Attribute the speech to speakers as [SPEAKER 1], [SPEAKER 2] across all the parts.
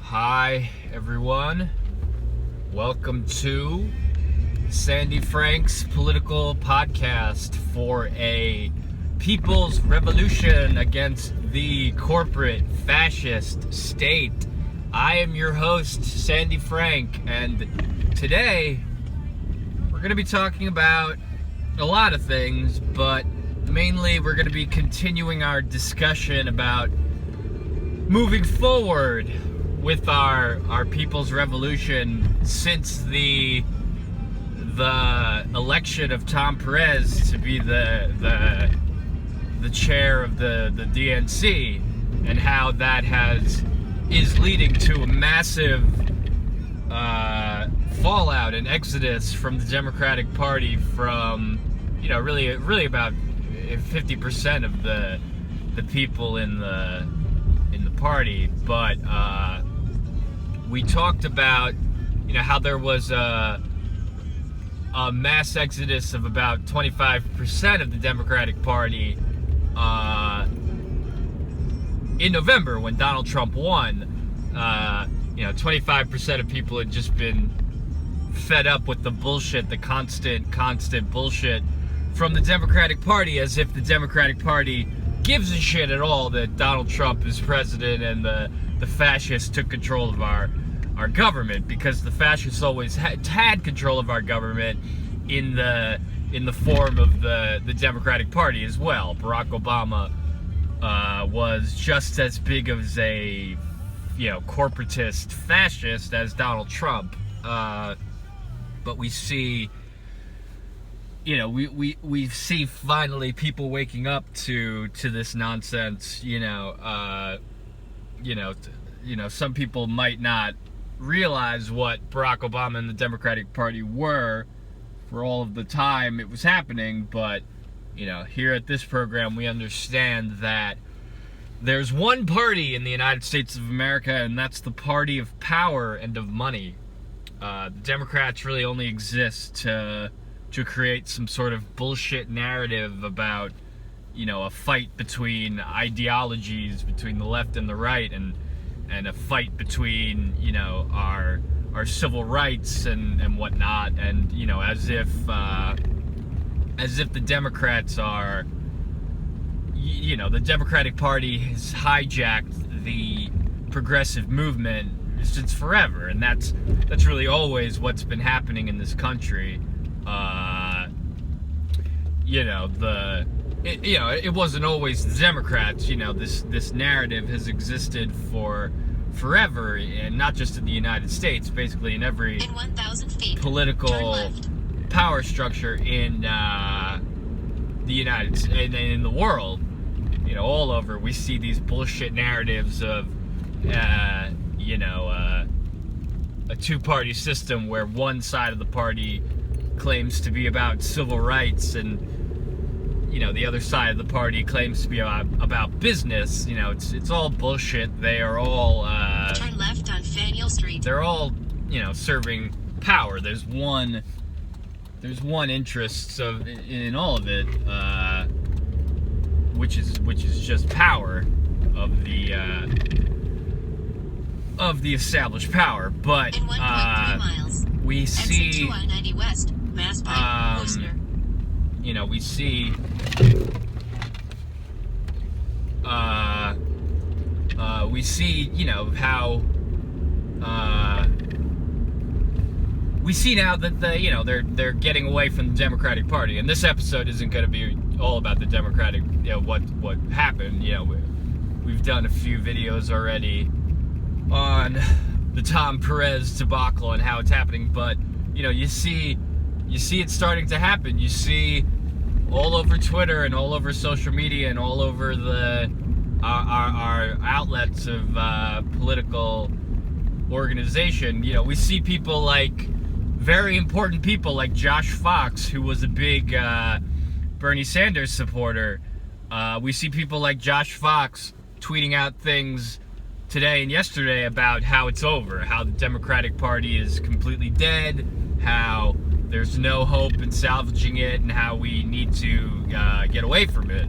[SPEAKER 1] Hi, everyone. Welcome to Sandy Frank's political podcast for a people's revolution against the corporate fascist state. I am your host, Sandy Frank, and today we're going to be talking about a lot of things, but mainly we're going to be continuing our discussion about moving forward with our people's revolution since the election of Tom Perez to be the chair of the DNC, and how that is leading to a massive fallout and exodus from the Democratic Party from really about 50% of the people in the party. But we talked about how there was a mass exodus of about 25% of the Democratic Party in November when Donald Trump won. 25% of people had just been fed up with the bullshit, the constant bullshit from the Democratic Party, as if the Democratic Party gives a shit at all that Donald Trump is president and the fascists took control of our government, because the fascists always had control of our government in the form of the Democratic Party as well. Barack Obama was just as big of a corporatist fascist as Donald Trump, but we see we see finally people waking up to this nonsense. Some people might not realize what Barack Obama and the Democratic Party were for all of the time it was happening, but here at this program we understand that there's one party in the United States of America, and that's the party of power and of money. The Democrats really only exist to create some sort of bullshit narrative about a fight between ideologies, between the left and the right, and a fight between our civil rights and whatnot, and as if the Democrats are the Democratic Party has hijacked the progressive movement since forever, and that's really always what's been happening in this country. It wasn't always the Democrats. This narrative has existed for forever, and not just in the United States, basically in every political power structure in the United States and in the world. All over, we see these bullshit narratives of a two-party system where one side of the party claims to be about civil rights, and the other side of the party claims to be about business. It's all bullshit. They are all
[SPEAKER 2] turn left on Faneuil Street.
[SPEAKER 1] They're all serving power. There's one interest in all of it, which is just power of the established power. But
[SPEAKER 2] in 1.3 miles,
[SPEAKER 1] we see
[SPEAKER 2] exit 2 on 90 West, Mass Pike, Worcester.
[SPEAKER 1] We see how we see now that they're getting away from the Democratic Party, and this episode isn't going to be all about the Democratic, what happened. We've done a few videos already on the Tom Perez debacle and how it's happening, but you see it starting to happen. You see all over Twitter and all over social media and all over our outlets of political organization. We see people very important people like Josh Fox, who was a big Bernie Sanders supporter. We see people like Josh Fox tweeting out things today and yesterday about how it's over, how the Democratic Party is completely dead, how there's no hope in salvaging it, and how we need to get away from it.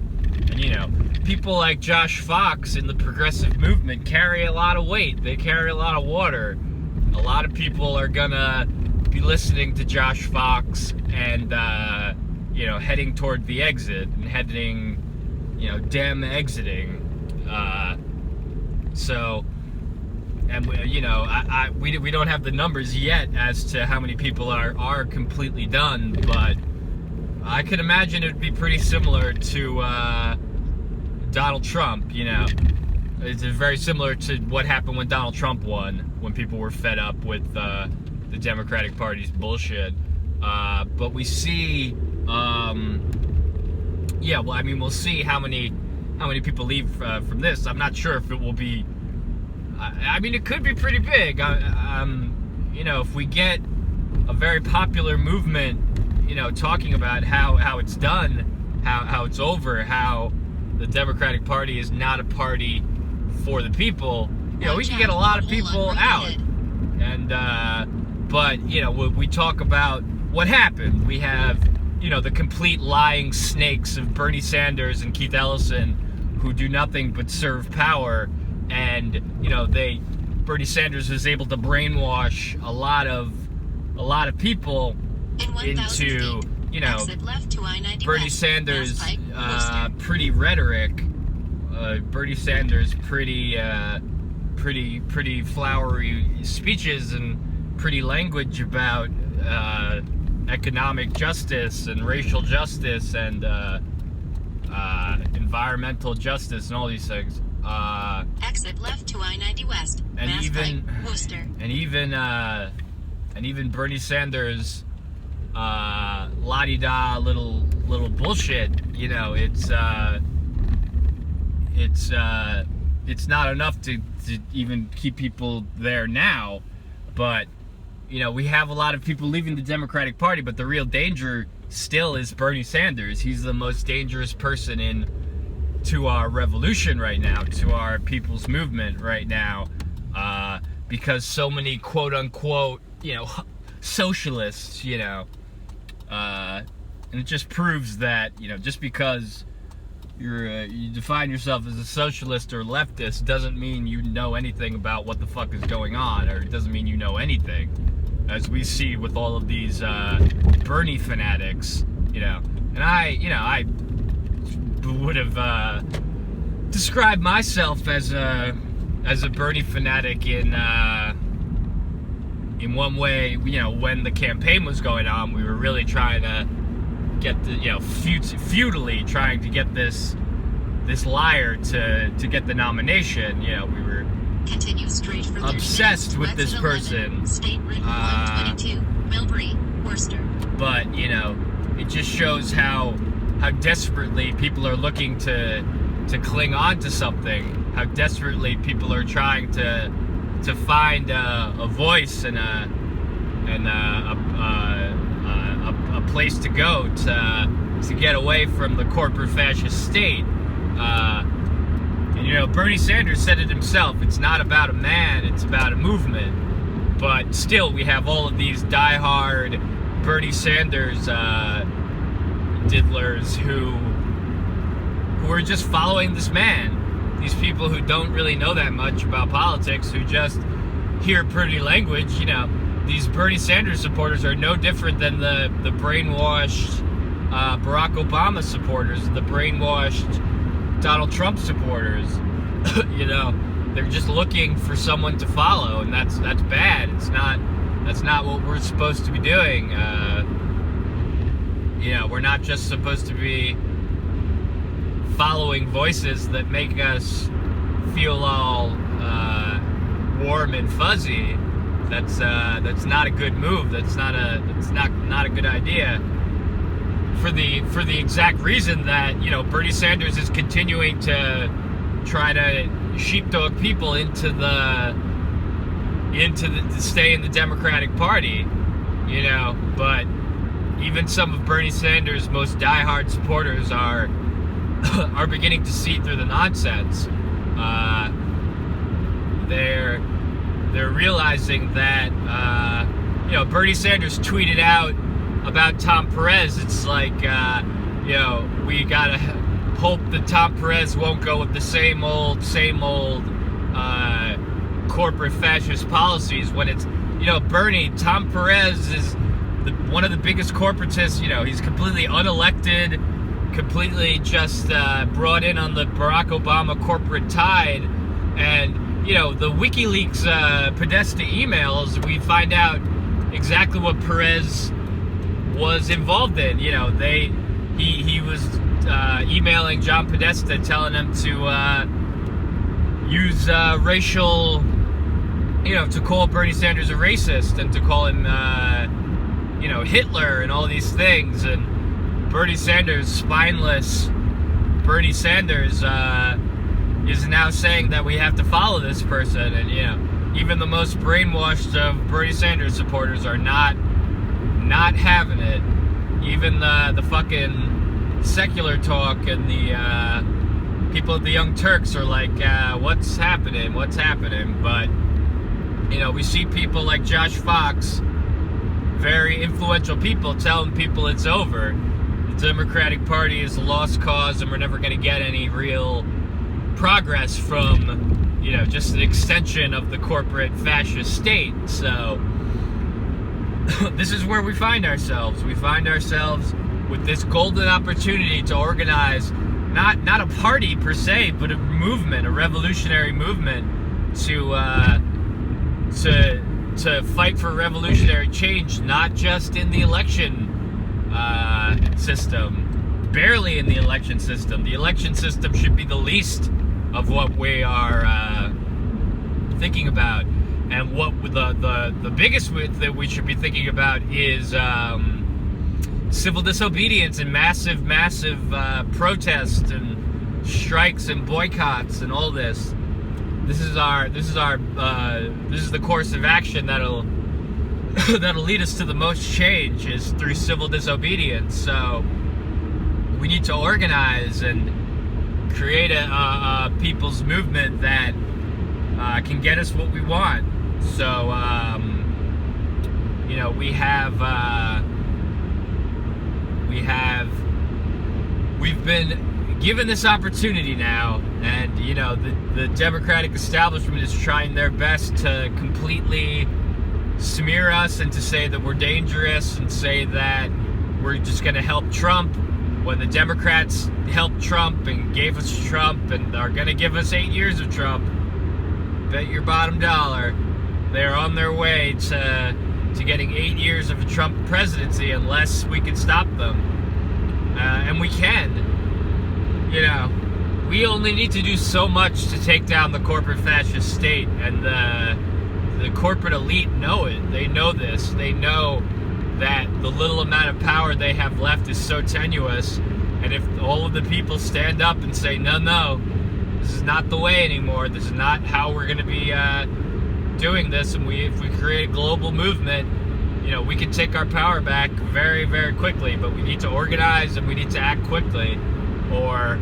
[SPEAKER 1] And, people like Josh Fox in the progressive movement carry a lot of weight. They carry a lot of water. A lot of people are gonna be listening to Josh Fox and, heading toward the exit and heading, dem exiting. We don't have the numbers yet as to how many people are completely done, but I could imagine it would be pretty similar to Donald Trump. It's very similar to what happened when Donald Trump won, when people were fed up with the Democratic Party's bullshit. But we see, we'll see how many people leave from this. I'm not sure if it will be. It could be pretty big. If we get a very popular movement, talking about how it's done, how it's over, how the Democratic Party is not a party for the people, we can get a lot of people out. And, we talk about what happened. We have, the complete lying snakes of Bernie Sanders and Keith Ellison who do nothing but serve power. And, Bernie Sanders was able to brainwash a lot of people into, Bernie Sanders, pretty rhetoric, Bernie Sanders, pretty flowery speeches and pretty language about economic justice and racial justice and environmental justice and all these things.
[SPEAKER 2] Exit left to I-90 West.
[SPEAKER 1] And
[SPEAKER 2] Worcester.
[SPEAKER 1] And even Bernie Sanders, la-di-da little bullshit. It's not enough to even keep people there now. But we have a lot of people leaving the Democratic Party. But the real danger still is Bernie Sanders. He's the most dangerous person to our revolution right now, to our people's movement right now, because so many quote-unquote, socialists, and it just proves that, just because you define yourself as a socialist or leftist doesn't mean you know anything about what the fuck is going on, or it doesn't mean you know anything, as we see with all of these Bernie fanatics, and I would have described myself as a Bernie fanatic in one way. When the campaign was going on, we were really trying to get futilely trying to get this liar to get the nomination. We were obsessed with this person.
[SPEAKER 2] State Route 122, Millbury, Worcester.
[SPEAKER 1] But it just shows how desperately people are looking to cling on to something, how desperately people are trying to find a voice and a place to go to get away from the corporate fascist state. And Bernie Sanders said it himself, it's not about a man, it's about a movement. But still, we have all of these diehard Bernie Sanders diddlers who are just following this man. These people who don't really know that much about politics, who just hear pretty language. These Bernie Sanders supporters are no different than the brainwashed Barack Obama supporters, the brainwashed Donald Trump supporters. They're just looking for someone to follow, and that's bad. That's not what we're supposed to be doing. We're not just supposed to be following voices that make us feel all warm and fuzzy. That's not a good move. That's not a good idea. For the exact reason that Bernie Sanders is continuing to try to sheepdog people into stay in the Democratic Party, but even some of Bernie Sanders' most diehard supporters are beginning to see through the nonsense. They're realizing that Bernie Sanders tweeted out about Tom Perez. It's like we gotta hope that Tom Perez won't go with the same old corporate fascist policies when it's, Bernie, Tom Perez is one of the biggest corporatists. He's completely unelected, completely just brought in on the Barack Obama corporate tide. And, the WikiLeaks Podesta emails, we find out exactly what Perez was involved in. He was emailing John Podesta telling him to use racial, to call Bernie Sanders a racist and to call him, Hitler and all these things. And Bernie Sanders, spineless Bernie Sanders, is now saying that we have to follow this person. And, even the most brainwashed of Bernie Sanders supporters are not having it. Even the fucking secular talk and the people at the Young Turks are like, what's happening? But, we see people like Josh Fox, very influential people, telling people it's over. The Democratic Party is a lost cause and we're never going to get any real progress from, just an extension of the corporate fascist state. So this is where we find ourselves. We find ourselves with this golden opportunity to organize not a party per se, but a movement, a revolutionary movement to fight for revolutionary change, not just in the election system, barely in the election system. The election system should be the least of what we are thinking about. And what the biggest that we should be thinking about is civil disobedience and massive protests and strikes and boycotts and all this. This is the course of action that'll lead us to the most change, is through civil disobedience. So we need to organize and create a people's movement that can get us what we want. So, we've been given this opportunity now, and, the Democratic establishment is trying their best to completely smear us and to say that we're dangerous and say that we're just going to help Trump, when the Democrats helped Trump and gave us Trump and are going to give us 8 years of Trump. Bet your bottom dollar they're on their way to getting 8 years of a Trump presidency unless we can stop them. And we can. We only need to do so much to take down the corporate fascist state, and the corporate elite know it. They know this. They know that the little amount of power they have left is so tenuous, and if all of the people stand up and say, no, this is not the way anymore, this is not how we're going to be doing this, and if we create a global movement, we can take our power back very, very quickly. But we need to organize and we need to act quickly, or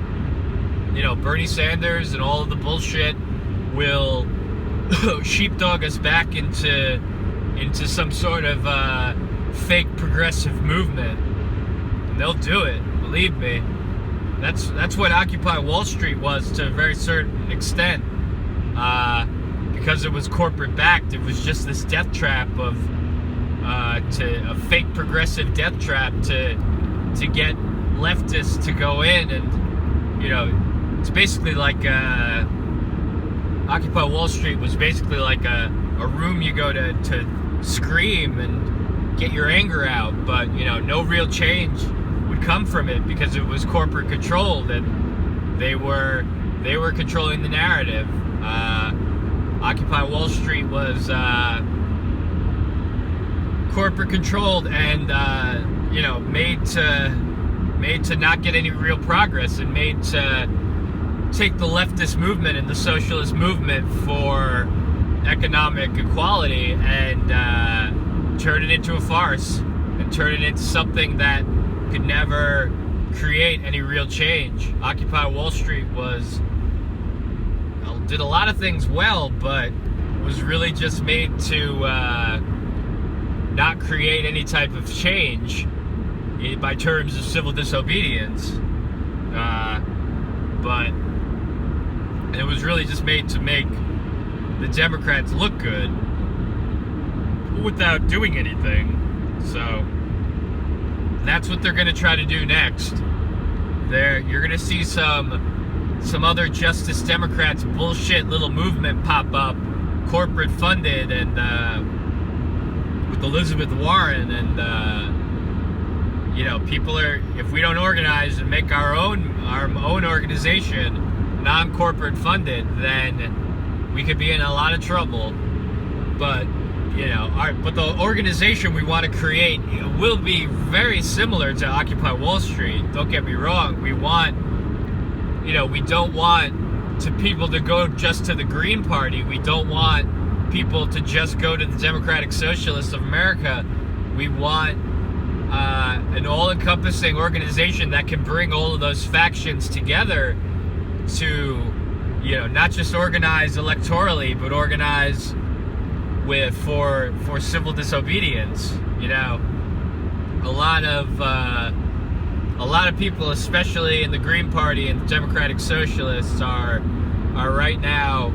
[SPEAKER 1] Bernie Sanders and all of the bullshit will sheepdog us back into some sort of fake progressive movement. And they'll do it, believe me. That's what Occupy Wall Street was, to a very certain extent, because it was corporate backed. It was just this death trap of a fake progressive death trap to get leftists to go in, and it's basically like Occupy Wall Street was basically like a room you go to scream and get your anger out, but no real change would come from it because it was corporate controlled and they were controlling the narrative. Occupy Wall Street was corporate controlled and made to not get any real progress, and made to take the leftist movement and the socialist movement for economic equality and turn it into a farce and turn it into something that could never create any real change. Occupy Wall Street did a lot of things well, but was really just made to not create any type of change by terms of civil disobedience. but it was really just made to make the Democrats look good without doing anything. So that's what they're going to try to do next. You're going to see some other Justice Democrats bullshit little movement pop up, corporate funded, and with Elizabeth Warren, and people are, if we don't organize and make our own organization non-corporate funded, then we could be in a lot of trouble. But but the organization we want to create will be very similar to Occupy Wall Street. Don't get me wrong. We don't want people to go just to the Green Party. We don't want people to just go to the Democratic Socialists of America. We want an all-encompassing organization that can bring all of those factions together to, not just organize electorally, but organize for civil disobedience. A lot of people, especially in the Green Party and the Democratic Socialists, are right now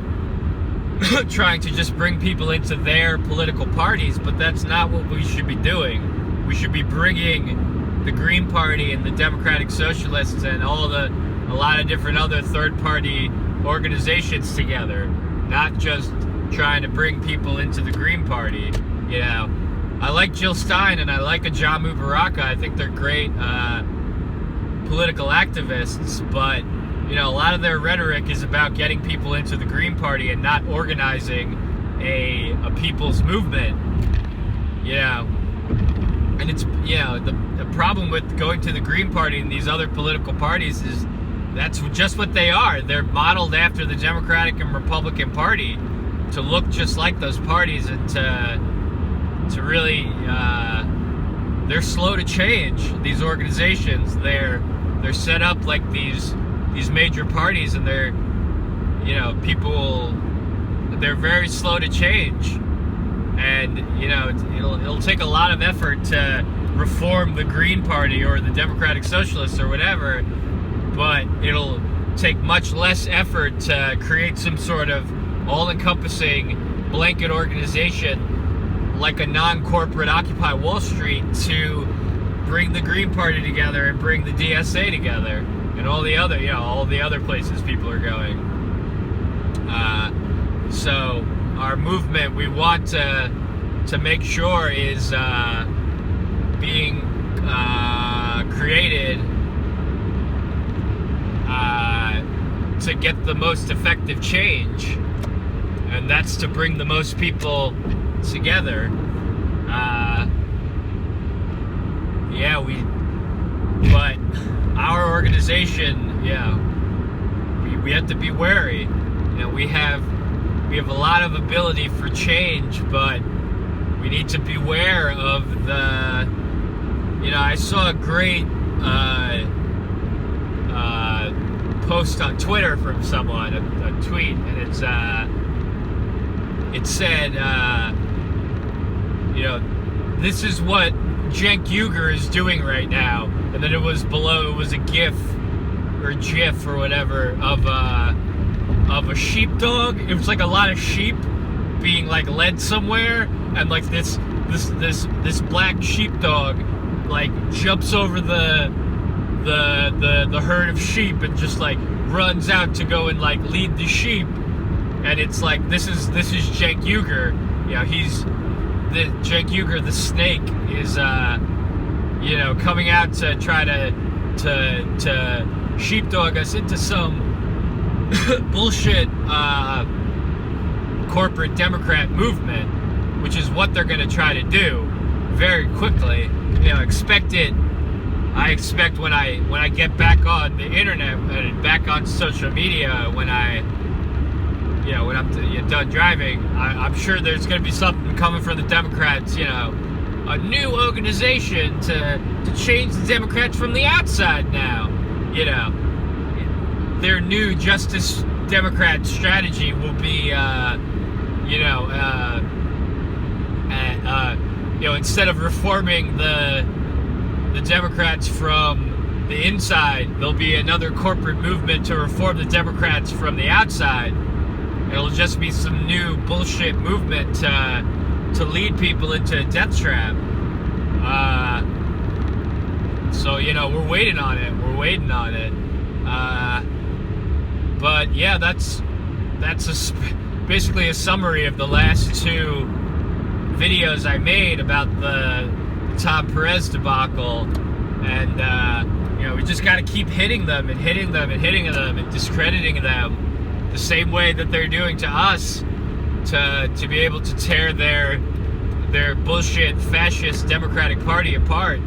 [SPEAKER 1] trying to just bring people into their political parties, but that's not what we should be doing. We should be bringing the Green Party and the Democratic Socialists and a lot of different other third-party organizations together, not just trying to bring people into the Green Party. I like Jill Stein and I like Ajamu Baraka. I think they're great political activists, but a lot of their rhetoric is about getting people into the Green Party and not organizing a people's movement. And it's the problem with going to the Green Party and these other political parties is that's just what they are. They're modeled after the Democratic and Republican Party to look just like those parties, and to really they're slow to change. These organizations, they're set up like these major parties, and they're very slow to change. And it'll take a lot of effort to reform the Green Party or the Democratic Socialists or whatever, but it'll take much less effort to create some sort of all-encompassing blanket organization like a non-corporate Occupy Wall Street to bring the Green Party together and bring the DSA together and all the other places people are going. So our movement, we want to make sure is being created to get the most effective change, and that's to bring the most people together. But our organization, we have to be wary. We have a lot of ability for change, but we need to beware of the. I saw a great post on Twitter from someone, a tweet, and it said, this is what Cenk Uygur is doing right now, and then it was below, it was a GIF or whatever of a sheepdog. It was like a lot of sheep being like led somewhere, and like this black sheepdog like jumps over the herd of sheep and just like runs out to go and like lead the sheep. And it's like this is Cenk Uygur. Cenk Uygur, the snake, is coming out to try to sheepdog us into some bullshit corporate Democrat movement, which is what they're going to try to do very quickly. I expect when I get back on the internet and back on social media, when I'm done driving, I'm sure there's going to be something coming from the Democrats, a new organization to change the Democrats from the outside now. Their new Justice Democrat strategy will be, instead of reforming the Democrats from the inside. There'll be another corporate movement to reform the Democrats from the outside. It'll just be some new bullshit movement to lead people into a death trap. So, we're waiting on it. But yeah, that's basically a summary of the last two videos I made about the Tom Perez debacle. And, we just got to keep hitting them and hitting them and hitting them and discrediting them the same way that they're doing to us to be able to tear their bullshit fascist Democratic Party apart.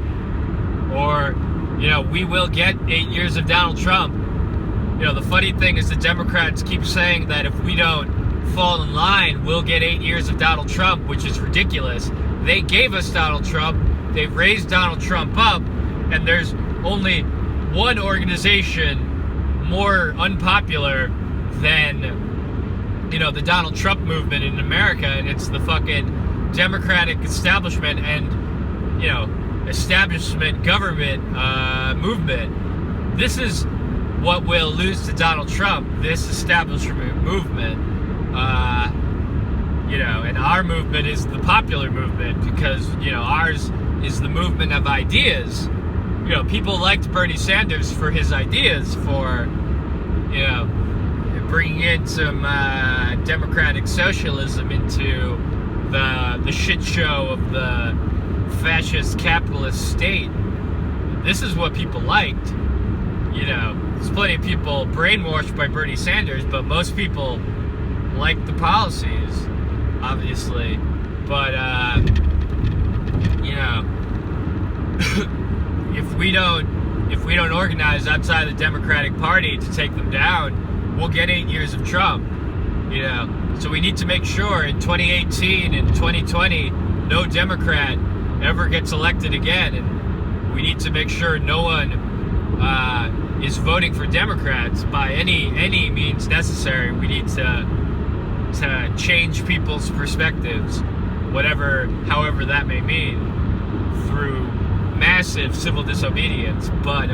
[SPEAKER 1] Or, we will get 8 years of Donald Trump. The funny thing is the Democrats keep saying that if we don't fall in line, we'll get 8 years of Donald Trump, which is ridiculous. They gave us Donald Trump. They've raised Donald Trump up, and there's only one organization more unpopular than, the Donald Trump movement in America, and it's the fucking Democratic establishment and, establishment government movement. This is what will lose to Donald Trump, this establishment movement. And our movement is the popular movement because, ours is the movement of ideas. People liked Bernie Sanders for his ideas, for, bringing in some democratic socialism into the shit show of the fascist capitalist state. This is what people liked. There's plenty of people brainwashed by Bernie Sanders, but most people like the policies, obviously. But if we don't organize outside the Democratic Party to take them down, we'll get 8 years of Trump. So we need to make sure in 2018 and 2020 no Democrat ever gets elected again, and we need to make sure no one is voting for Democrats by any means necessary. We need to change people's perspectives, however that may mean, through massive civil disobedience. But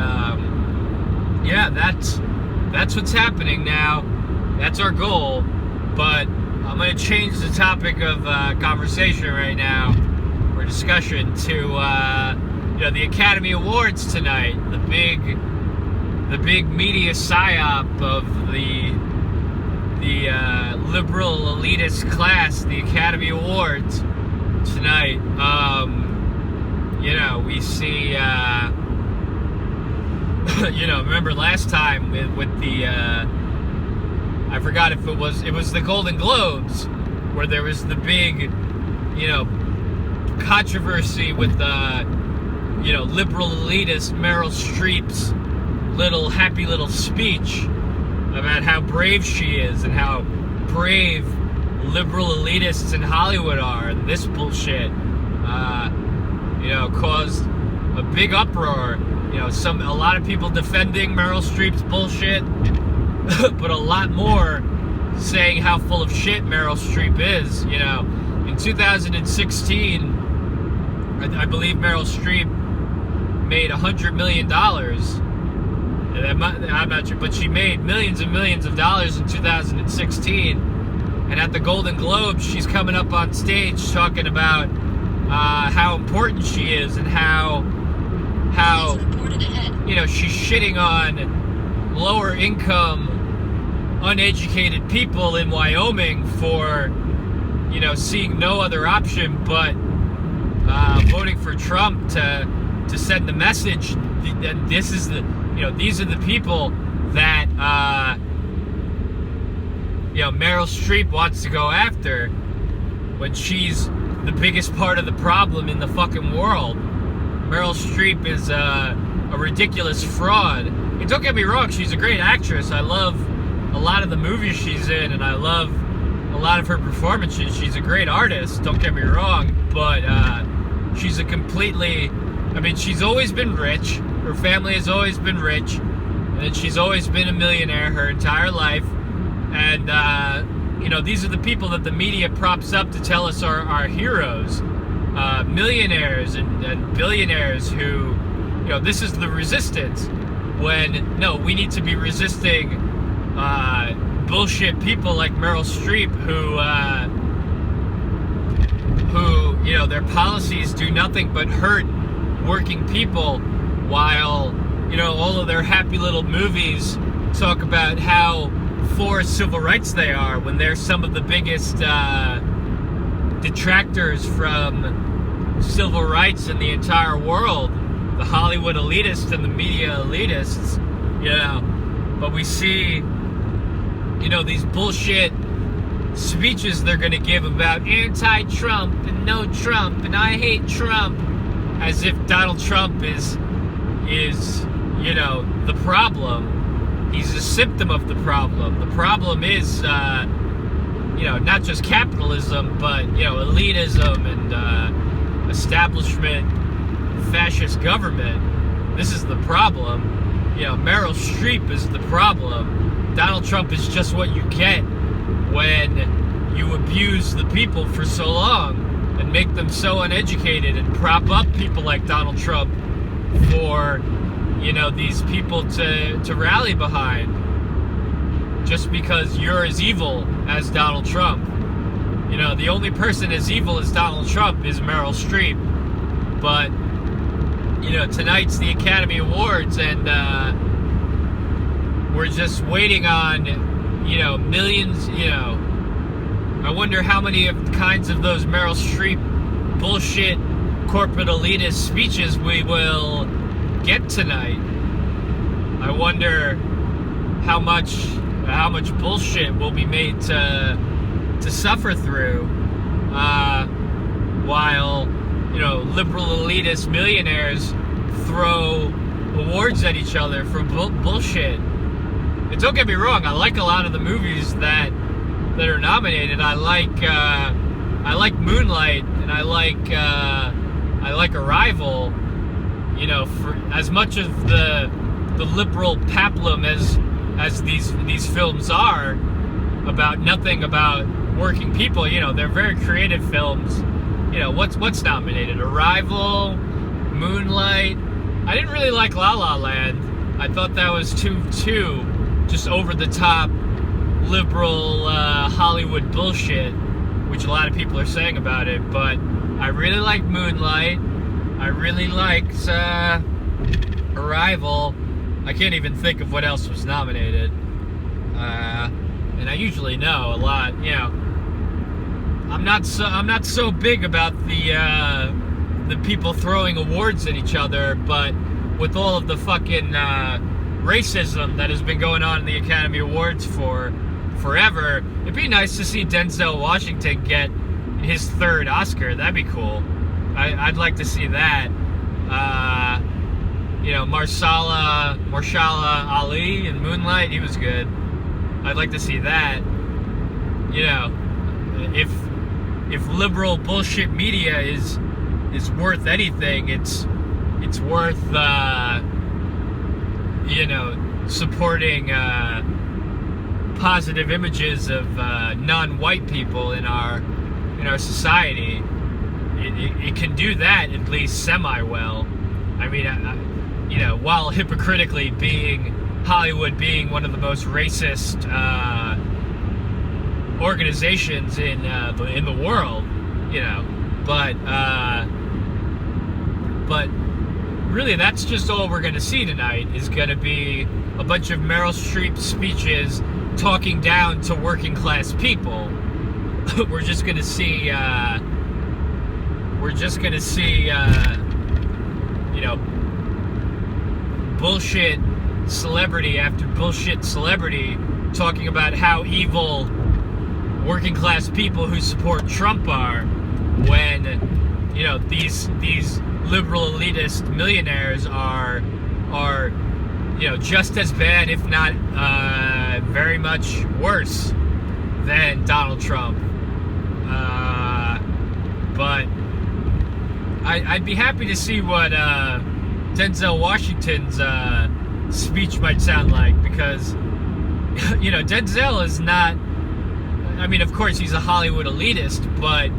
[SPEAKER 1] yeah, that's what's happening now. That's our goal. But I'm going to change the topic of conversation right now, or discussion, to the Academy Awards tonight. The big media psyop of the liberal elitist class, the Academy Awards tonight. We see, remember last time with the, I forgot if it was the Golden Globes, where there was the big, controversy with the, liberal elitist Meryl Streep's happy little speech about how brave she is and how brave liberal elitists in Hollywood are, and this bullshit, caused a big uproar. A lot of people defending Meryl Streep's bullshit, but a lot more saying how full of shit Meryl Streep is. In 2016, I believe Meryl Streep made $100 million. I'm not sure, but she made millions and millions of dollars in 2016. And at the Golden Globes, she's coming up on stage talking about how important she is and how she's shitting on lower income, uneducated people in Wyoming for seeing no other option but voting for Trump to send the message that this is these are the people that Meryl Streep wants to go after, when she's the biggest part of the problem in the fucking world. Meryl Streep is a ridiculous fraud. And don't get me wrong, she's a great actress. I love a lot of the movies she's in, and I love a lot of her performances. She's a great artist, don't get me wrong, but she's she's always been rich. Her family has always been rich, and she's always been a millionaire her entire life. And these are the people that the media props up to tell us are heroes, millionaires and billionaires who this is the resistance. When, no, we need to be resisting bullshit people like Meryl Streep who their policies do nothing but hurt working people, while, all of their happy little movies talk about how for civil rights they are, when they're some of the biggest detractors from civil rights in the entire world. The Hollywood elitists and the media elitists, but we see, these bullshit speeches they're going to give about anti-Trump and no Trump and I hate Trump, as if Donald Trump is the problem. He's a symptom of the problem. The problem is, not just capitalism, but, elitism and establishment, fascist government. This is the problem. Meryl Streep is the problem. Donald Trump is just what you get when you abuse the people for so long and make them so uneducated and prop up people like Donald Trump for, these people to rally behind, just because you're as evil as Donald Trump. The only person as evil as Donald Trump is Meryl Streep. But, tonight's the Academy Awards, and we're just waiting on, millions, I wonder how many kinds of those Meryl Streep bullshit corporate elitist speeches we will get tonight. I wonder how much bullshit will be made to suffer through, while liberal elitist millionaires throw awards at each other for bullshit. And don't get me wrong, I like a lot of the movies that are nominated. I like Moonlight, and I like Arrival. For as much of the liberal paplum as these films are about nothing about working people, they're very creative films. What's nominated? Arrival, Moonlight. I didn't really like La La Land. I thought that was too just over the top liberal Hollywood bullshit, which a lot of people are saying about it. But I really liked Moonlight. I really liked Arrival. I can't even think of what else was nominated. And I usually know a lot. I'm not so big about the people throwing awards at each other, but with all of the fucking racism that has been going on in the Academy Awards for forever, it'd be nice to see Denzel Washington get his third Oscar. That'd be cool. I'd like to see that. Mahershala Ali in Moonlight, he was good. I'd like to see that. If liberal bullshit media is worth anything, it's worth supporting positive images of non-white people in our society. It can do that at least semi-well. I mean, while hypocritically Hollywood being one of the most racist organizations in the world, but really that's just all we're going to see tonight, is going to be a bunch of Meryl Streep speeches talking down to working class people. We're just going to see bullshit celebrity after bullshit celebrity talking about how evil working class people who support Trump are, when these liberal elitist millionaires are just as bad, if not very much worse than Donald Trump. But I'd be happy to see what Denzel Washington's speech might sound like, because Denzel is not, I mean, of course he's a Hollywood elitist, but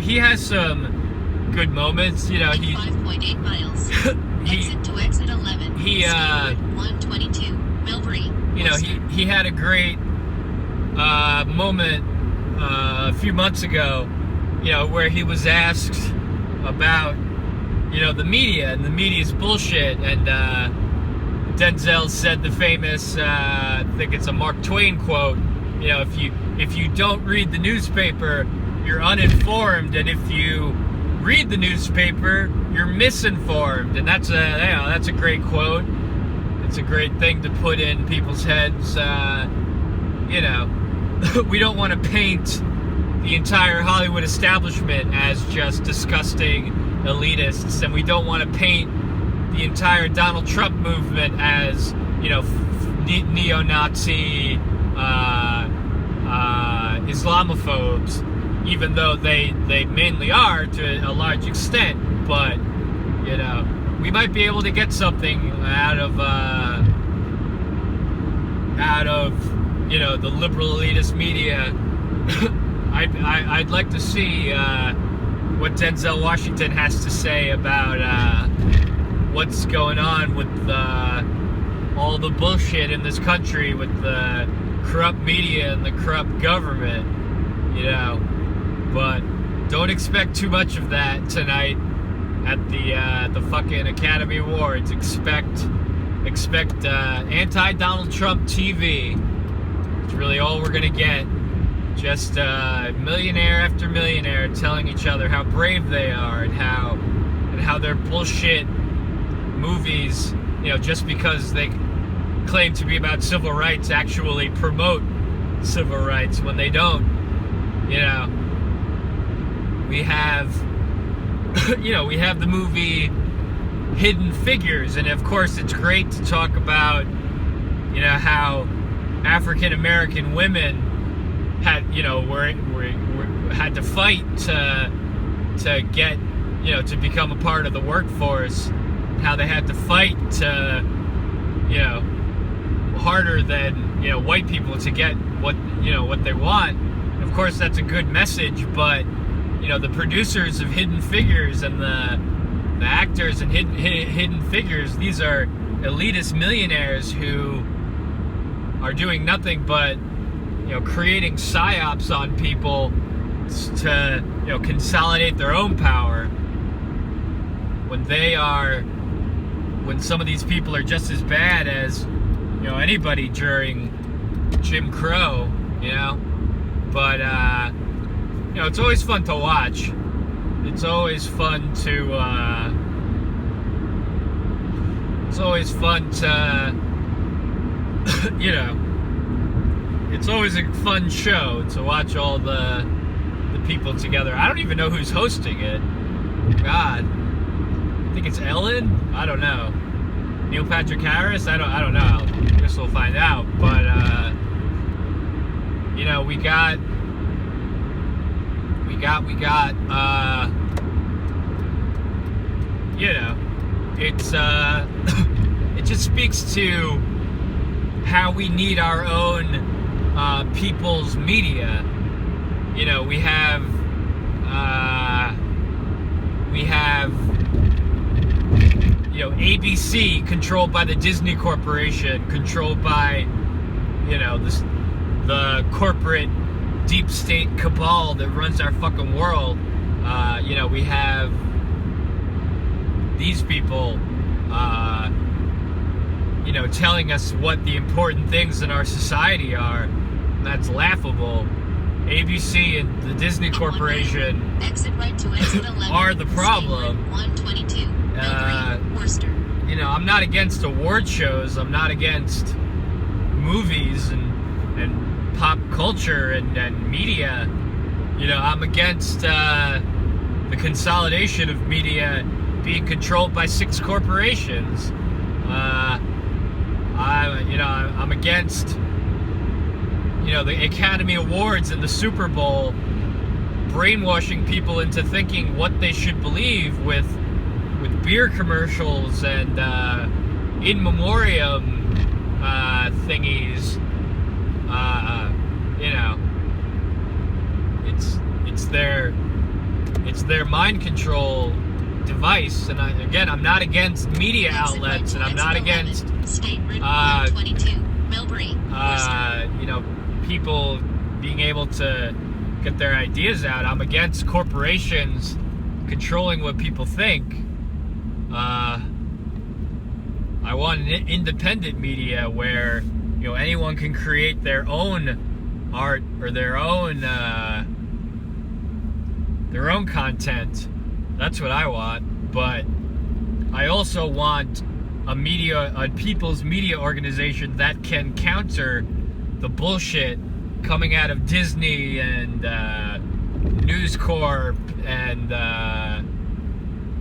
[SPEAKER 1] he has some good moments.
[SPEAKER 2] 5.8 miles. Exit to exit 11.
[SPEAKER 1] he,
[SPEAKER 2] Speed 122. Millbury.
[SPEAKER 1] you know, he had a great moment a few months ago, you know, where he was asked about, you know, the media and the media's bullshit, and Denzel said the famous, I think it's a Mark Twain quote, you know, if you don't read the newspaper, you're uninformed, and if you read the newspaper, you're misinformed. And that's a great quote. It's a great thing to put in people's heads. You know, we don't want to paint the entire Hollywood establishment as just disgusting elitists, and we don't want to paint the entire Donald Trump movement as, you know, neo-Nazi Islamophobes, even though they mainly are to a large extent. But, you know, we might be able to get something out of you know, the liberal elitist media. I'd like to see what Denzel Washington has to say about what's going on with all the bullshit in this country with the corrupt media and the corrupt government, you know. But don't expect too much of that tonight at the fucking Academy Awards. Expect anti-Donald Trump TV. It's really all we're gonna get. Just millionaire after millionaire telling each other how brave they are and how their bullshit movies, you know, just because they claim to be about civil rights, actually promote civil rights when they don't. You know, we have you know, we have the movie Hidden Figures, and of course it's great to talk about, you know, how African American women had, you know, had to fight to get, you know, to become a part of the workforce, how they had to fight to, you know, harder than, you know, white people to get what, you know, what they want. And of course that's a good message, but, you know, the producers of Hidden Figures and the actors in Hidden Figures, these are elitist millionaires who are doing nothing but, you know, creating psyops on people to, you know, consolidate their own power, when some of these people are just as bad as, you know, anybody during Jim Crow, you know. But you know, it's always fun to watch. It's always fun to you know, it's always a fun show to watch all the people together. I don't even know who's hosting it. God, I think it's Ellen. I don't know. Neil Patrick Harris. I don't know. I guess we'll find out. But you know, we got. You know, it's it just speaks to how we need our own people's media. You know, we have you know, ABC, controlled by the Disney Corporation, controlled by, you know, the corporate deep state cabal that runs our fucking world. You know, we have these people, you know, telling us what the important things in our society are. And that's laughable. ABC and the Disney Corporation
[SPEAKER 2] exit right to exit 11.
[SPEAKER 1] Are the problem.
[SPEAKER 2] 122. Worcester.
[SPEAKER 1] You know, I'm not against award shows. I'm not against movies and pop culture and media. You know, I'm against the consolidation of media being controlled by 6 corporations. I'm against, you know, the Academy Awards and the Super Bowl brainwashing people into thinking what they should believe with beer commercials and in memoriam thingies. You know, it's their mind control device. And I'm not against media outlets, and I'm not against
[SPEAKER 2] State Route 122, Millbury,
[SPEAKER 1] people being able to get their ideas out. I'm against corporations controlling what people think. I want an independent media where anyone can create their own art or their own content. That's what I want. But I also want a people's media organization that can counter the bullshit coming out of Disney and News Corp and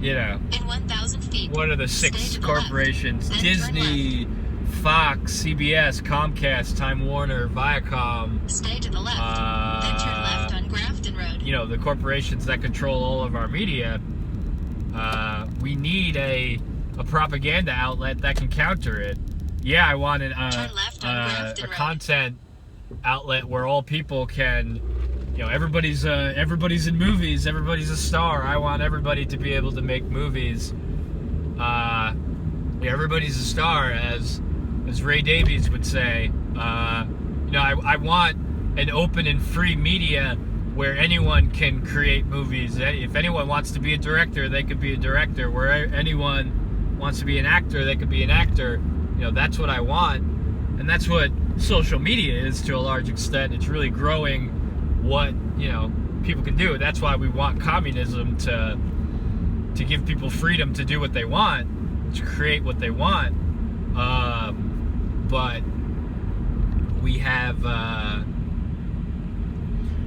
[SPEAKER 2] in 1,000 feet.
[SPEAKER 1] what are the six corporations? Disney, Fox, CBS, Comcast, Time Warner, Viacom.
[SPEAKER 2] Stay to the left. Then turn left on Grafton Road.
[SPEAKER 1] The corporations that control all of our media. We need a propaganda outlet that can counter it. Yeah, I want
[SPEAKER 2] Turn left on Grafton
[SPEAKER 1] a
[SPEAKER 2] Road.
[SPEAKER 1] content outlet where all people can, everybody's in movies, everybody's a star. I want everybody to be able to make movies. Everybody's a star, as Ray Davies would say. I want an open and free media where anyone can create movies. If anyone wants to be a director, they could be a director. Where anyone wants to be an actor, they could be an actor. That's what I want. And that's what social media is to a large extent. It's really growing what, people can do. That's why we want communism to give people freedom to do what they want, to create what they want. But we have,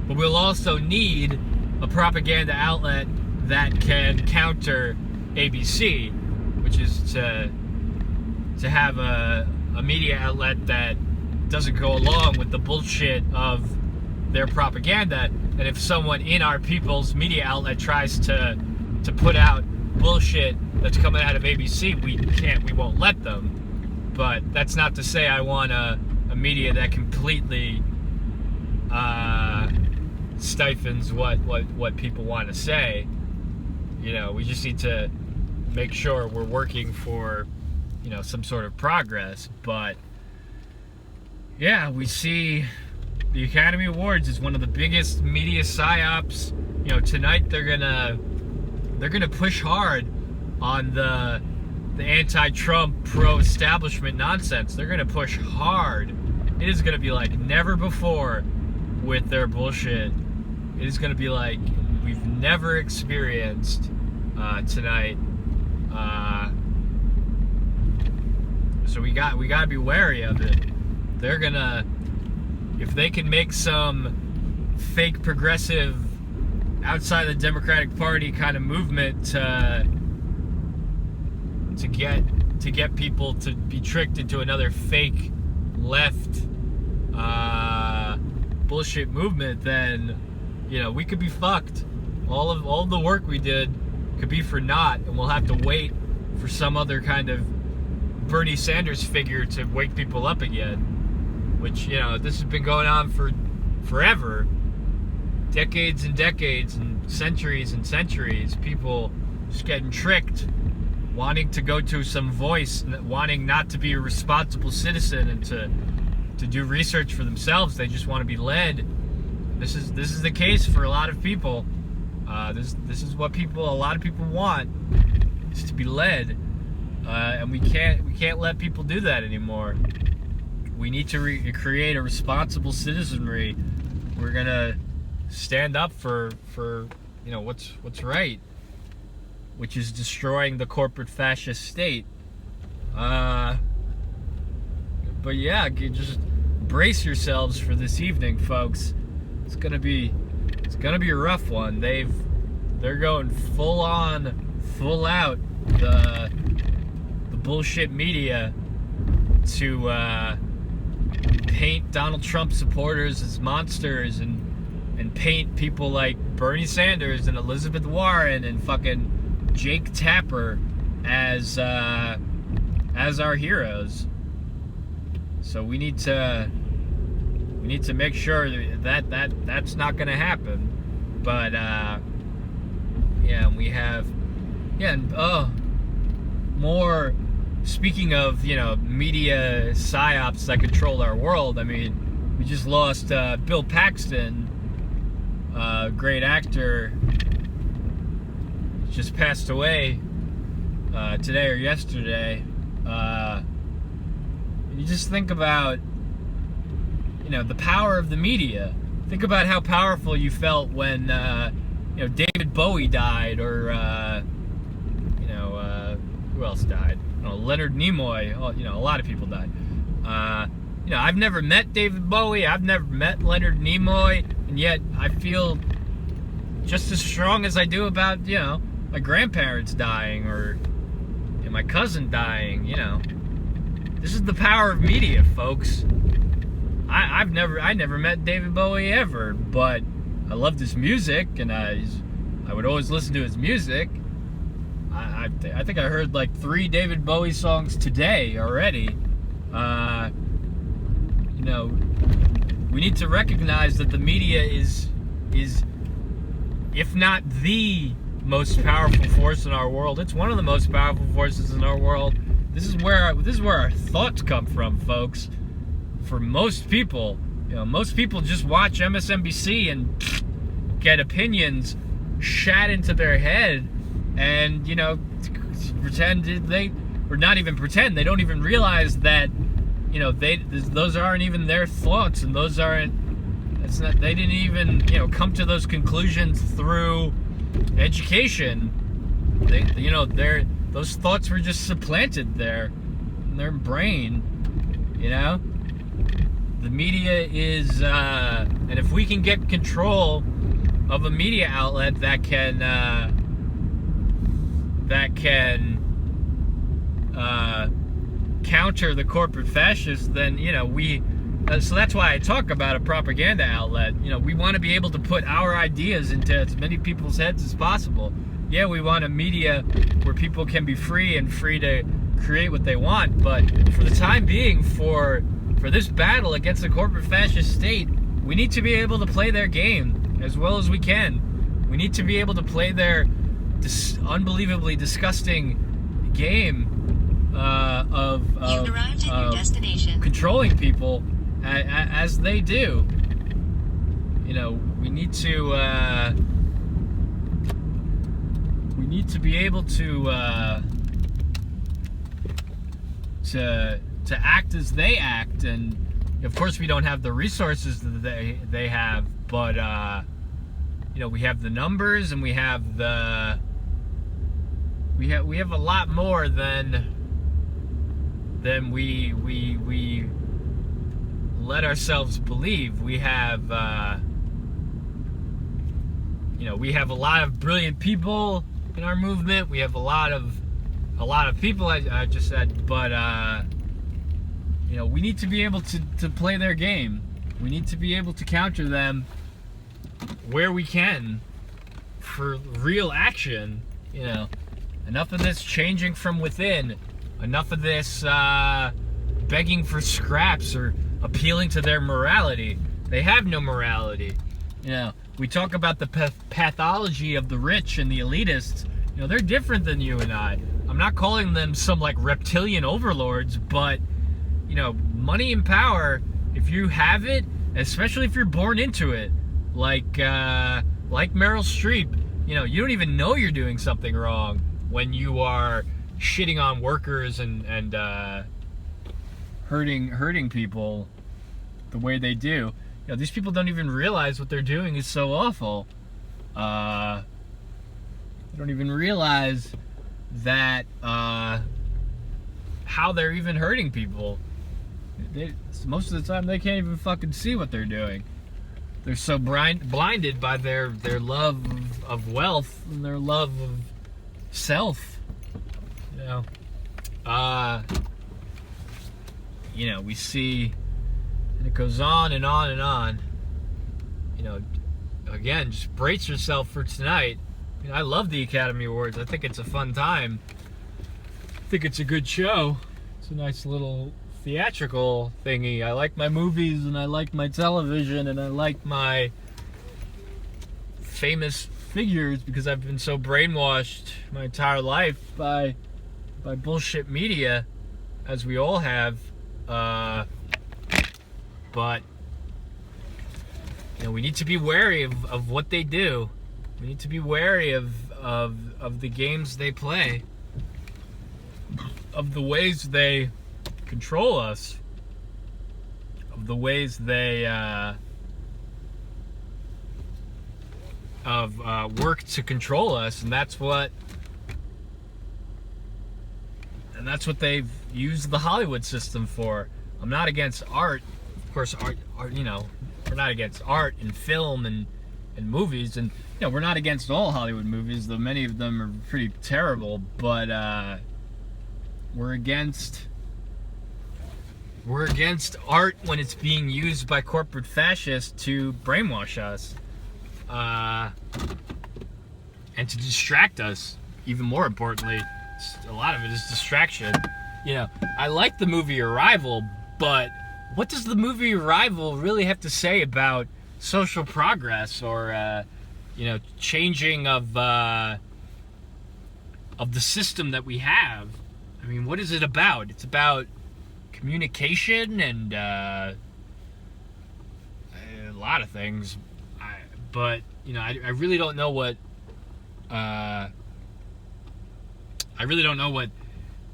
[SPEAKER 1] but we'll also need a propaganda outlet that can counter ABC, which is to have a media outlet that doesn't go along with the bullshit of their propaganda. And if someone in our people's media outlet tries to put out bullshit that's coming out of ABC, we won't let them. But that's not to say I want a media that completely stifles what people want to say. We just need to make sure we're working for some sort of progress. But yeah, we see the Academy Awards is one of the biggest media psyops. Tonight they're gonna push hard on the anti-Trump, pro-establishment nonsense. They're gonna push hard. It is gonna be like never before with their bullshit. It is gonna be like we've never experienced tonight. So we gotta be wary of it. They're gonna, if they can make some fake progressive outside the Democratic Party kind of movement to get people to be tricked into another fake left bullshit movement, then we could be fucked. All of the work we did could be for naught, and we'll have to wait for some other kind of Bernie Sanders figure to wake people up again. Which, this has been going on for forever. Decades and decades and centuries, people just getting tricked, wanting to go to some voice, wanting not to be a responsible citizen and to do research for themselves. They just want to be led. This is the case for a lot of people. This is what a lot of people want, is to be led. And we can't let people do that anymore. We need to create a responsible citizenry. We're gonna stand up for what's right, which is destroying the corporate fascist state. But yeah, just brace yourselves for this evening, folks. It's gonna be a rough one. They're going full out the bullshit media to paint Donald Trump supporters as monsters and paint people like Bernie Sanders and Elizabeth Warren and fucking Jake Tapper as our heroes. So we need to make sure that's not going to happen. But yeah, we have Yeah, and more. Speaking of, media psyops that control our world, I mean, we just lost Bill Paxton, great actor, just passed away today or yesterday. You just think about, the power of the media. Think about how powerful you felt when, David Bowie died, or, who else died? Leonard Nimoy. A lot of people died. I've never met David Bowie. I've never met Leonard Nimoy, and yet I feel just as strong as I do about, my grandparents dying or my cousin dying. This is the power of media, folks. I never met David Bowie ever, but I loved his music, and I would always listen to his music. I think I heard like 3 David Bowie songs today already. We need to recognize that the media is if not the most powerful force in our world, it's one of the most powerful forces in our world. This is where our thoughts come from, folks. For most people, most people just watch MSNBC and get opinions shat into their head, and pretend they don't even realize that those aren't even their thoughts, and they didn't even come to those conclusions through education. Those thoughts were just supplanted there in their brain. The media is and if we can get control of a media outlet that can counter the corporate fascists, then so that's why I talk about a propaganda outlet. We want to be able to put our ideas into as many people's heads as possible. Yeah, we want a media where people can be free to create what they want, but for the time being, for this battle against the corporate fascist state, we need to be able to play their game as well as we can. We need to be able to play their unbelievably disgusting game of
[SPEAKER 2] You've arrived at your destination.
[SPEAKER 1] Controlling people as they do. We need to be able to act as they act, and of course we don't have the resources that they have, but we have the numbers, and we have a lot more than we let ourselves believe. We have we have a lot of brilliant people in our movement. We have a lot of people, I just said, but we need to be able to play their game. We need to be able to counter them where we can for real action. Enough of this changing from within. Enough of this begging for scraps or appealing to their morality. They have no morality. We talk about the pathology of the rich and the elitists. They're different than you and I. I'm not calling them some reptilian overlords, but money and power, if you have it, especially if you're born into it, like Meryl Streep, you don't even know you're doing something wrong when you are shitting on workers and hurting people the way they do. These people don't even realize what they're doing is so awful. They don't even realize that how they're even hurting people. Most of the time, they can't even fucking see what they're doing. They're so blinded by their love of wealth and their love of self. We see, and it goes on and on and on. Again, just brace yourself for tonight. I love the Academy Awards. I think it's a fun time. I think it's a good show. It's a nice little theatrical thingy. I like my movies, and I like my television, and I like my famous figures because I've been so brainwashed my entire life by bullshit media, as we all have. But we need to be wary of what they do. We need to be wary of the games they play, of the ways they control us, of the ways they work to control us, and that's what they've used the Hollywood system for. I'm not against art, of course. Art, we're not against art and film and movies, and we're not against all Hollywood movies, though many of them are pretty terrible. But we're against art when it's being used by corporate fascists to brainwash us, and to distract us. Even more importantly, a lot of it is distraction. I like the movie Arrival, but what does the movie Arrival really have to say about social progress or changing of the system that we have? I mean, what is it about? It's about communication and a lot of things. But I really don't know what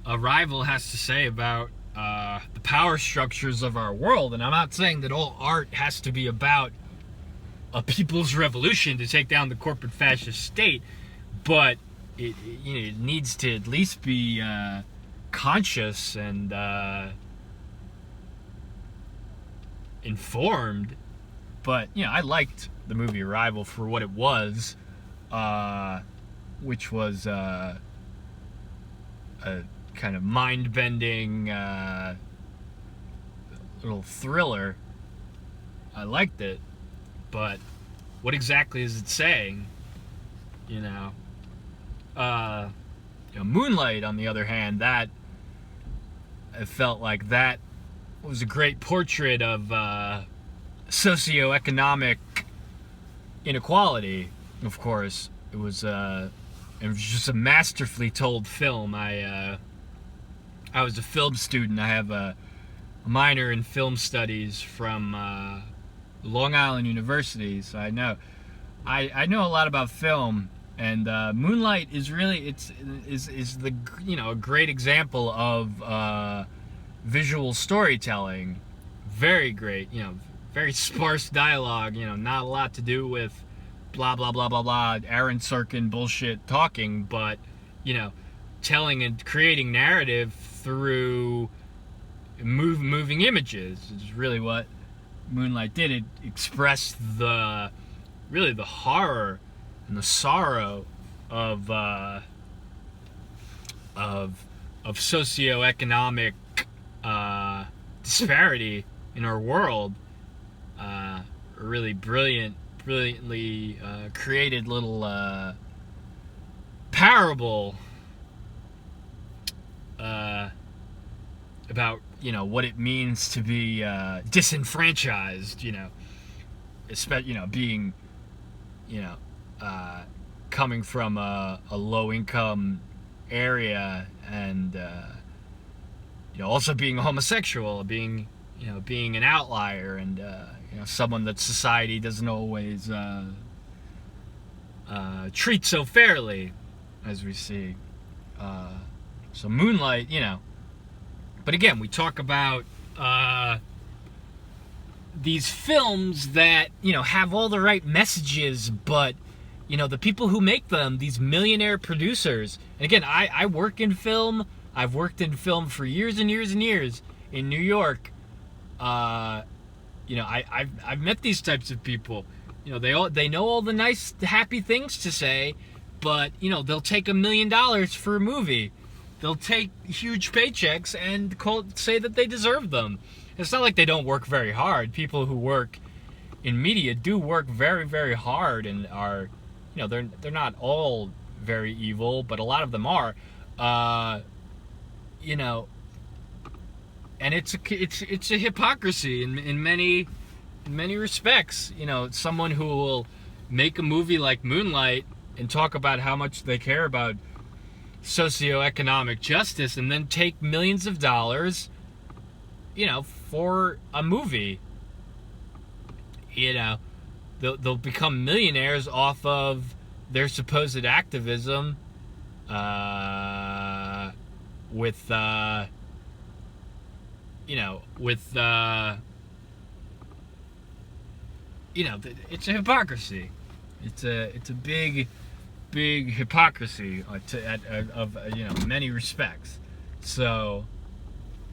[SPEAKER 1] Arrival has to say about the power structures of our world. And I'm not saying that all art has to be about a people's revolution to take down the corporate fascist state, but it needs to at least be conscious and informed. But I liked the movie Arrival for what it was, which was a kind of mind-bending little thriller. I liked it, but what exactly is it saying? Moonlight, on the other hand, that I felt like that was a great portrait of socioeconomic inequality. Of course, it was just a masterfully told film. I was a film student. I have a minor in film studies from Long Island University, so I know a lot about film. And Moonlight is really is the a great example of visual storytelling. Very great, very sparse dialogue. Not a lot to do with blah blah blah blah blah Aaron Sorkin bullshit talking, but telling and creating narrative through moving images is really what Moonlight did. It expressed the horror and the sorrow of socioeconomic disparity in our world. A really brilliantly created little parable about what it means to be disenfranchised. Being coming from a low income area, and also being a homosexual, being an outlier, and someone that society doesn't always treat so fairly, as we see. So Moonlight, but again, we talk about these films that have all the right messages, but the people who make them, these millionaire producers. And again, I work in film. I've worked in film for years and years and years in New York. I've met these types of people. They know all the nice, happy things to say, but they'll take $1 million for a movie. They'll take huge paychecks and say that they deserve them. It's not like they don't work very hard. People who work in media do work very, very hard, and are, they're not all very evil, but a lot of them are. And it's a hypocrisy in many respects. Someone who will make a movie like Moonlight and talk about how much they care about socioeconomic justice, and then take millions of dollars, for a movie. They'll become millionaires off of their supposed activism, with it's a hypocrisy. It's a big hypocrisy of many respects. So,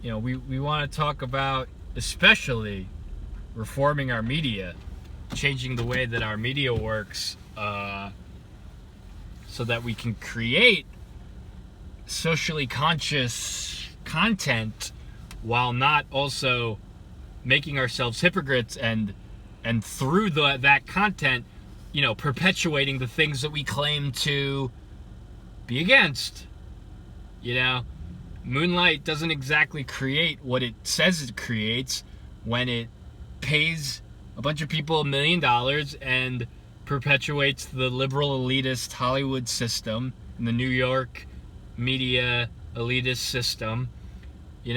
[SPEAKER 1] we want to talk about especially reforming our media, changing the way that our media works, so that we can create socially conscious content while not also making ourselves hypocrites and through that content, perpetuating the things that we claim to be against. Moonlight doesn't exactly create what it says it creates when it pays a bunch of people $1 million and perpetuates the liberal elitist Hollywood system and the New York media elitist system. We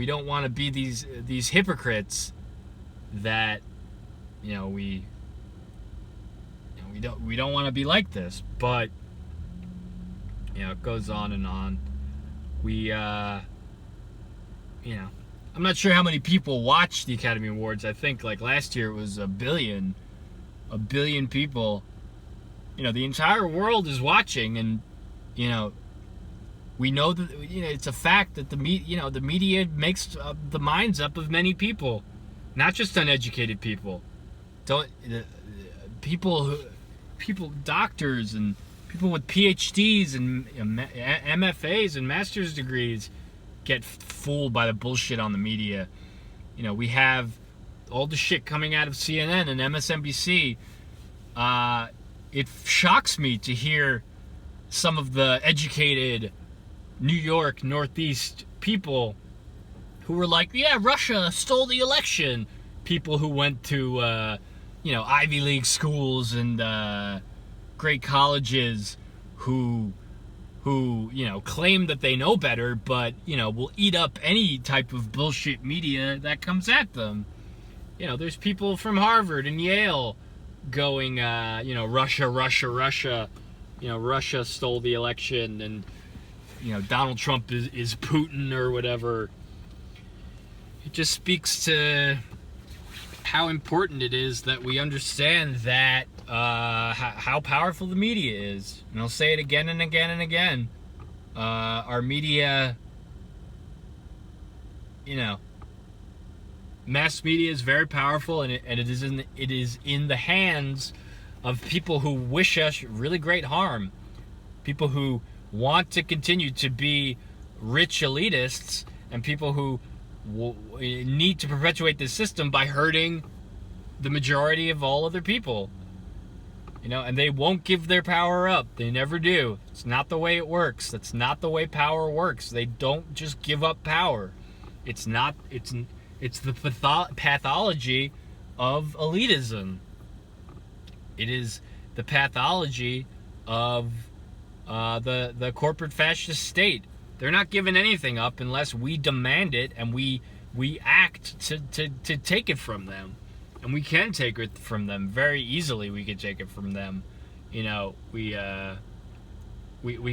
[SPEAKER 1] don't want to be these hypocrites that we don't want to be like this, but it goes on and on. I'm not sure how many people watched the Academy Awards. I think like last year it was a billion people. The entire world is watching, and we know that it's a fact that the media makes the minds up of many people, not just uneducated people. People, doctors and people with PhDs and MFAs and master's degrees get fooled by the bullshit on the media. We have all the shit coming out of CNN and MSNBC. It shocks me to hear some of the educated New York Northeast people who were like, yeah, Russia stole the election. People who went to Ivy League schools and great colleges who claim that they know better, but will eat up any type of bullshit media that comes at them. There's people from Harvard and Yale going, Russia, Russia stole the election, and Donald Trump is Putin or whatever. It just speaks to how important it is that we understand that how powerful the media is. And I'll say it again and again and again. Our media, mass media is very powerful, and it is in the hands of people who wish us really great harm. People who want to continue to be rich elitists, and people who need to perpetuate this system by hurting the majority of all other people. And they won't give their power up. They never do. It's not the way it works. That's not the way power works. They don't just give up power. It's the pathology of elitism. It is the pathology of the corporate fascist state. They're not giving anything up unless we demand it and we act to take it from them. And we can take it from them very easily. We could take it from them. We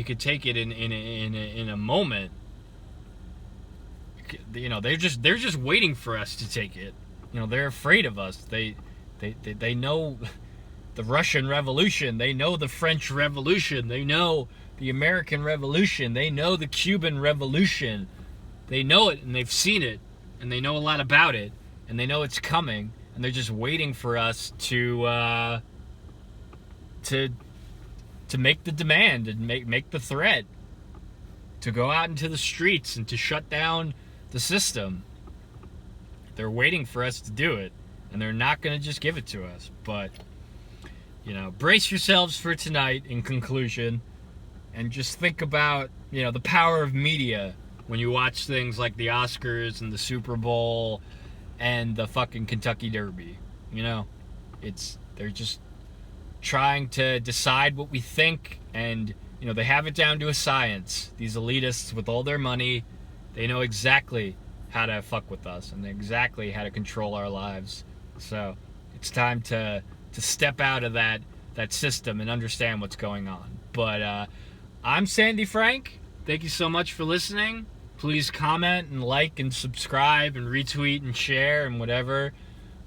[SPEAKER 1] could take it in a moment. They're just waiting for us to take it. They're afraid of us. They know the Russian Revolution. They know the French Revolution. They know the American Revolution. They know the Cuban Revolution. They know it, and they've seen it, and they know a lot about it, and they know it's coming, and they're just waiting for us to make the demand and make the threat, to go out into the streets and to shut down the system. They're waiting for us to do it, and they're not going to just give it to us. But brace yourselves for tonight. In conclusion, and just think about the power of media when you watch things like the Oscars and the Super Bowl and the fucking Kentucky Derby. It's They're just trying to decide what we think, and they have it down to a science. These elitists with all their money, they know exactly how to fuck with us and exactly how to control our lives. So it's time to step out of that system and understand what's going on. But I'm Sandy Frank. Thank you so much for listening. Please comment and like and subscribe and retweet and share and whatever.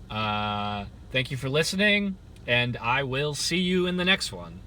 [SPEAKER 1] Thank you for listening, and I will see you in the next one.